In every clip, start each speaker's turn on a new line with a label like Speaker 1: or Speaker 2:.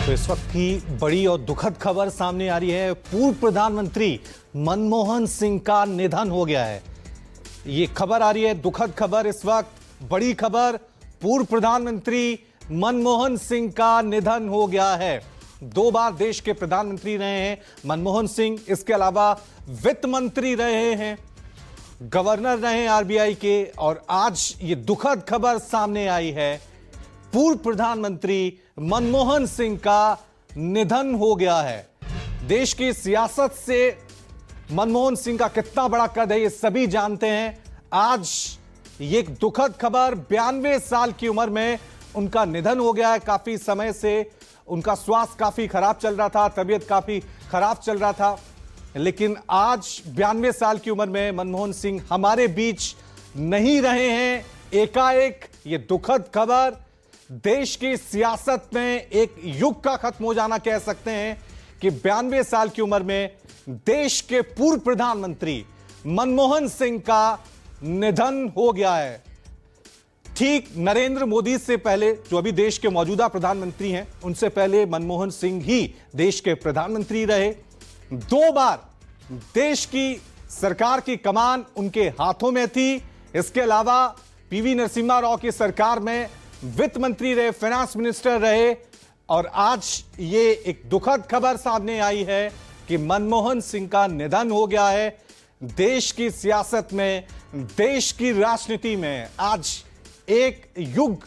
Speaker 1: तो इस वक्त की बड़ी और दुखद खबर सामने आ रही है। पूर्व प्रधानमंत्री मनमोहन सिंह का निधन हो गया है। ये खबर आ रही है, दुखद खबर, इस वक्त बड़ी खबर। पूर्व प्रधानमंत्री मनमोहन सिंह का निधन हो गया है। 2 बार देश के प्रधानमंत्री रहे हैं मनमोहन सिंह। इसके अलावा वित्त मंत्री रहे हैं, गवर्नर रहे आरबीआई के, और आज ये दुखद खबर सामने आई है। पूर्व प्रधानमंत्री मनमोहन सिंह का निधन हो गया है। देश की सियासत से मनमोहन सिंह का कितना बड़ा कद है ये सभी जानते हैं। आज ये एक दुखद खबर, 92 साल की उम्र में उनका निधन हो गया है। काफी समय से उनका स्वास्थ्य काफी खराब चल रहा था, तबीयत काफी खराब चल रहा था, लेकिन आज 92 साल की उम्र में मनमोहन सिंह हमारे बीच नहीं रहे हैं। एकाएक ये दुखद खबर, देश की सियासत में एक युग का खत्म हो जाना कह सकते हैं कि 92 साल की उम्र में देश के पूर्व प्रधानमंत्री मनमोहन सिंह का निधन हो गया है। ठीक नरेंद्र मोदी से पहले, जो अभी देश के मौजूदा प्रधानमंत्री हैं, उनसे पहले मनमोहन सिंह ही देश के प्रधानमंत्री रहे। 2 बार देश की सरकार की कमान उनके हाथों में थी। इसके अलावा पीवी नरसिम्हा राव की सरकार में वित्त मंत्री रहे, फाइनेंस मिनिस्टर रहे, और आज ये एक दुखद खबर सामने आई है कि मनमोहन सिंह का निधन हो गया है। देश की सियासत में, देश की राजनीति में आज एक युग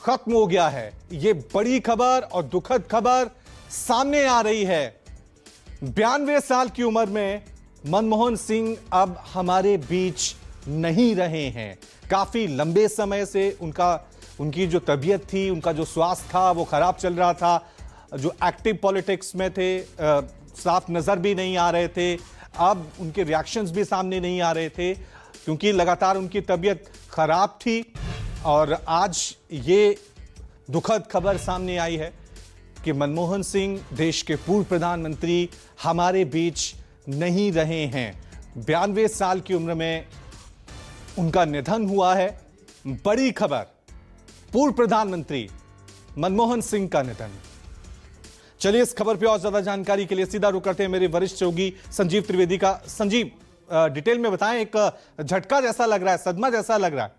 Speaker 1: खत्म हो गया है। ये बड़ी खबर और दुखद खबर सामने आ रही है। 92 साल की उम्र में मनमोहन सिंह अब हमारे बीच नहीं रहे हैं। काफी लंबे समय से उनकी जो तबीयत थी, उनका जो स्वास्थ्य था वो खराब चल रहा था। जो एक्टिव पॉलिटिक्स में थे, साफ नजर भी नहीं आ रहे थे। अब उनके रिएक्शंस भी सामने नहीं आ रहे थे क्योंकि लगातार उनकी तबीयत खराब थी। और आज ये दुखद खबर सामने आई है कि मनमोहन सिंह, देश के पूर्व प्रधानमंत्री, हमारे बीच नहीं रहे हैं। 92 साल की उम्र में उनका निधन हुआ है। बड़ी खबर, पूर्व प्रधानमंत्री मनमोहन सिंह का निधन। चलिए इस खबर पे और ज्यादा जानकारी के लिए सीधा रुक करते हैं मेरे वरिष्ठ सहयोगी संजीव त्रिवेदी का। संजीव, डिटेल में बताएं, एक झटका जैसा लग रहा है, सदमा जैसा लग रहा है।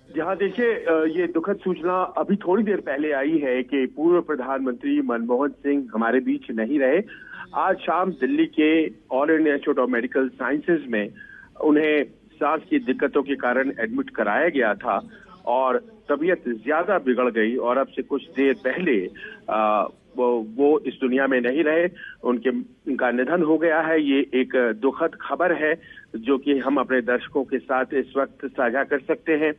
Speaker 2: जहां देखिए, ये दुखद सूचना अभी थोड़ी देर पहले आई है कि पूर्व प्रधानमंत्री मनमोहन सिंह हमारे बीच नहीं रहे। आज शाम दिल्ली के all India institute of medical sciences में उन्हें सांस की दिक्कतों के कारण एडमिट कराया गया था और तबीयत ज्यादा बिगड़ गई और अब से कुछ देर पहले वो इस दुनिया में नहीं रहे। उनका निधन हो गया है। ये एक दुखद खबर है जो कि हम अपने दर्शकों के साथ इस वक्त साझा कर सकते हैं।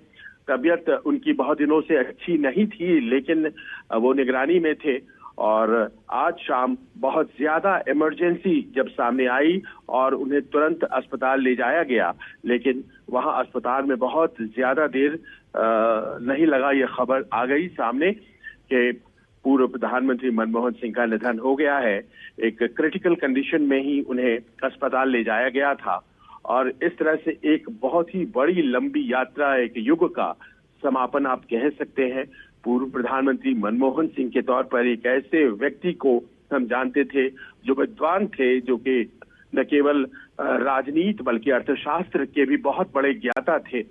Speaker 2: तबीयत उनकी बहुत दिनों से अच्छी नहीं थी, लेकिन वो निगरानी में थे और आज शाम बहुत ज्यादा इमरजेंसी जब सामने आई और उन्हें तुरंत अस्पताल ले जाया गया, लेकिन वहां अस्पताल में बहुत ज्यादा देर नहीं लगा, ये खबर आ गई सामने कि पूर्व प्रधानमंत्री मनमोहन सिंह का निधन हो गया है। एक क्रिटिकल कंडीशन में ही उन्हें अस्पताल ले जाया गया था और इस तरह से एक बहुत ही बड़ी लंबी यात्रा, एक युग का समापन आप कह सकते हैं। पूर्व प्रधानमंत्री मनमोहन सिंह के तौर पर एक ऐसे व्यक्ति को हम जानते थे जो विद्वान थे, जो कि न केवल राजनीति बल्कि अर्थशास्त्र के भी बहुत बड़े ज्ञाता थे,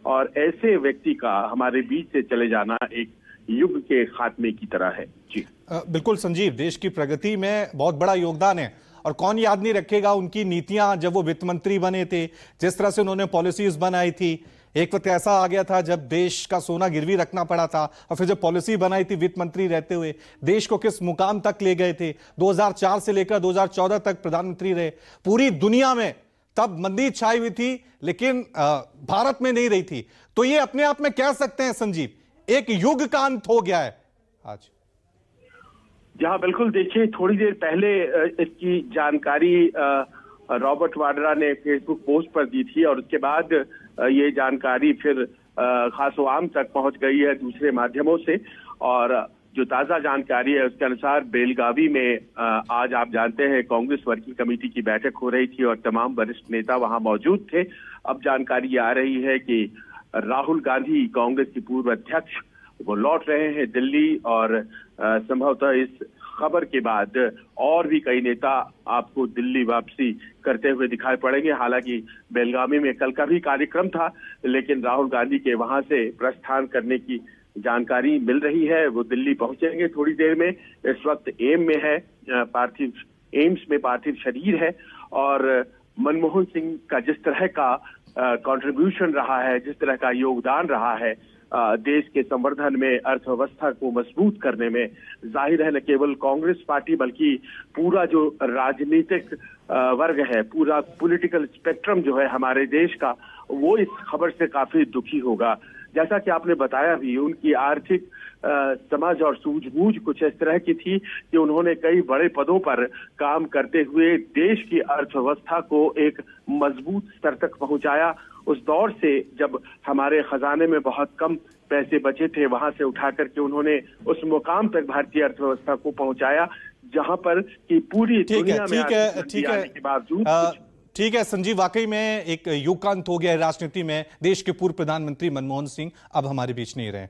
Speaker 2: और ऐसे व्यक्ति का हमारे बीच से चले जाना एक युग के खात्मे की तरह है। जी
Speaker 1: बिल्कुल संजीव, देश की प्रगति में बहुत बड़ा योगदान है और कौन याद नहीं रखेगा उनकी नीतियां। जब वो वित्त मंत्री बने थे, जिस तरह से उन्होंने पॉलिसीज बनाई थी, एक वक्त ऐसा आ गया था जब देश का सोना गिरवी रखना पड़ा था, और फिर जब पॉलिसी बनाई थी वित्त मंत्री रहते हुए, देश को किस मुकाम तक ले गए थे। 2004 से लेकर 2014 तक प्रधानमंत्री रहे। पूरी दुनिया में तब मंदी छाई हुई थी, लेकिन भारत में नहीं रही थी। तो ये अपने आप में कह सकते हैं संजीव, एक युग का अंत हो गया है आज।
Speaker 2: जहां बिल्कुल देखिए, थोड़ी देर पहले इसकी जानकारी रॉबर्ट वाड्रा ने फेसबुक पोस्ट पर दी थी और उसके बाद ये जानकारी फिर खासो आम तक पहुंच गई है दूसरे माध्यमों से। और जो ताजा जानकारी है उसके अनुसार बेलगावी में आज आप जानते हैं कांग्रेस वर्किंग कमेटी की बैठक हो रही थी और तमाम वरिष्ठ नेता वहां मौजूद थे। अब जानकारी आ रही है कि राहुल गांधी, कांग्रेस के पूर्व अध्यक्ष, वो लौट रहे हैं दिल्ली और संभवतः इस खबर के बाद और भी कई नेता आपको दिल्ली वापसी करते हुए दिखाई पड़ेंगे। हालांकि बेलगामी में कल का भी कार्यक्रम था, लेकिन राहुल गांधी के वहां से प्रस्थान करने की जानकारी मिल रही है। वो दिल्ली पहुंचेंगे थोड़ी देर में। इस वक्त एम्स में पार्थिव शरीर है और मनमोहन सिंह का जिस तरह का कंट्रीब्यूशन रहा है, जिस तरह का योगदान रहा है देश के संवर्धन में, अर्थव्यवस्था को मजबूत करने में, जाहिर है न केवल कांग्रेस पार्टी बल्कि पूरा जो राजनीतिक वर्ग है, पूरा पॉलिटिकल स्पेक्ट्रम जो है हमारे देश का, वो इस खबर से काफी दुखी होगा। जैसा कि आपने बताया भी, उनकी आर्थिक समझ और सूझबूझ कुछ इस तरह की थी कि उन्होंने कई बड़े पदों पर काम करते हुए देश की अर्थव्यवस्था को एक मजबूत स्तर तक पहुंचाया। उस दौर से जब हमारे खजाने में बहुत कम पैसे बचे थे, वहां से उठा करके उन्होंने उस मुकाम तक भारतीय अर्थव्यवस्था को पहुंचाया जहां पर कि पूरी दुनिया में आने के बावजूद
Speaker 1: ठीक है संजीव, वाकई में एक युग का अंत हो गया है राजनीति में। देश के पूर्व प्रधानमंत्री मनमोहन सिंह अब हमारे बीच नहीं रहे।